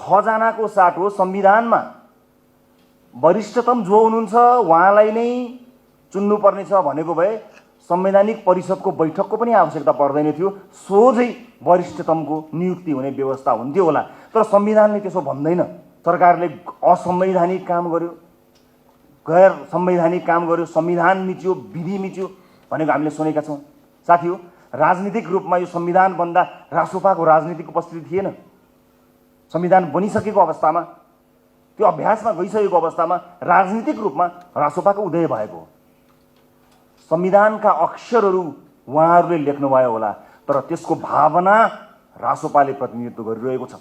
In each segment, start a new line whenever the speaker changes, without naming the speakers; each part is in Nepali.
6 जनाको साट हो। संविधानमा वरिष्ठतम जो हुनुहुन्छ उहाँलाई नै चुन्नुपर्ने छ भनेको भए संवैधानिक परिषदको बैठकको पनि आवश्यकता पर्दैन थियो, सोझै वरिष्ठतमको नियुक्ति हुने व्यवस्था हुन्थ्यो होला। तर संविधानले त्यसो भन्दैन। सरकारले असंवैधानिक काम गर्यो, गैर संवैधानिक काम गर्यो, संविधान मिच्यो, विधि मिच्यो भनेको हामीले सुनेका छौँ। साथीहो, राजनीतिक रूपमा यो संविधान बन्दा रासोपाको राजनीतिक उपस्थिति थिएन। संविधान बनिसकेको अवस्थामा, त्यो अभ्यासमा गइसकेको अवस्थामा राजनीतिक रूपमा रासोपाको उदय भएको हो। संविधानका अक्षरहरू उहाँहरूले लेख्नुभयो होला, तर त्यसको भावना रासोपाले प्रतिनिधित्व गरिरहेको छ।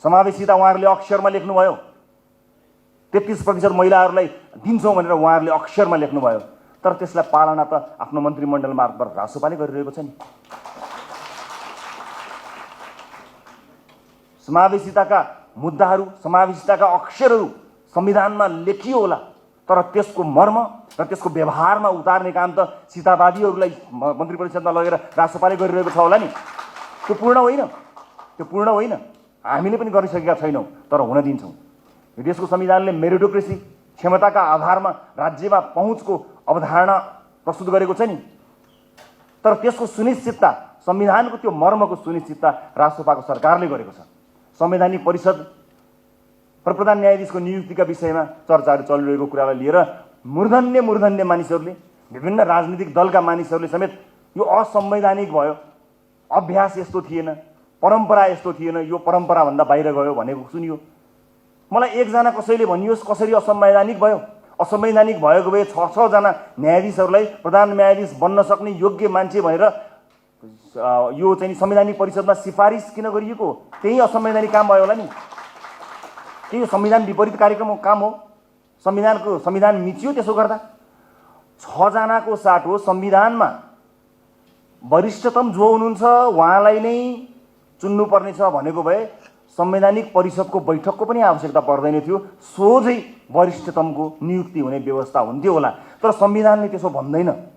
समावेशिता उहाँहरूले अक्षरमा लेख्नुभयो, 33% महिलाहरूलाई दिन्छौँ भनेर उहाँहरूले अक्षरमा लेख्नुभयो, तर त्यसलाई पालना त आफ्नो मन्त्रीमण्डल मार्फत रासोपाले गरिरहेको छ नि। समावेशिताका मुद्दाहरू, समावेशिताका अक्षरहरू संविधानमा लेखियो होला, तर त्यसको मर्म र त्यसको व्यवहारमा उतार्ने काम त सीतावादीहरूलाई मन्त्री परिषदमा लगेर रासोपाले गरिरहेको छ होला नि। त्यो पूर्ण होइन, त्यो पूर्ण होइन। हामीले पनि गरिसकेका छैनौँ, तर हुन दिन्छौँ। यो देशको संविधानले मेरिटोक्रेसी, क्षमताका आधारमा राज्यमा पहुँचको अवधारणा प्रस्तुत गरेको छ नि, तर त्यसको सुनिश्चितता, संविधानको त्यो मर्मको सुनिश्चितता रासोपाको सरकारले गरेको छ। संवैधानिक परिषद र प्रधान न्यायाधीशको नियुक्तिका विषयमा चर्चाहरू चलिरहेको कुरालाई लिएर मूर्धन्य मानिसहरूले, विभिन्न राजनीतिक दलका मानिसहरूले समेत यो असंवैधानिक भयो, अभ्यास यस्तो थिएन, परम्परा यस्तो थिएन, यो परम्पराभन्दा बाहिर गयो भनेको सुनियो। मलाई एकजना कसैले भनियोस् कसरी असंवैधानिक भयो। असंवैधानिक भएको भए 6 जना न्यायाधीशहरूलाई प्रधान न्यायाधीश बन्न सक्ने योग्य मान्छे भनेर यो चाहिँ संवैधानिक परिषदमा सिफारिस किन गरिएको? त्यही असंवैधानिक काम भयो होला नि। त्यही संविधान विपरीत कार्यक्रम काम हो। संविधान मिच्यो त्यसो गर्दा। 6 जनाको साट हो। संविधानमा वरिष्ठतम जो हुनुहुन्छ उहाँलाई नै चुन्नुपर्ने छ भनेको भए संवैधानिक परिषदको बैठकको पनि आवश्यकता पर्दैन थियो, सोझै वरिष्ठतमको नियुक्ति हुने व्यवस्था हुन्थ्यो होला। तर संविधानले त्यसो भन्दैन।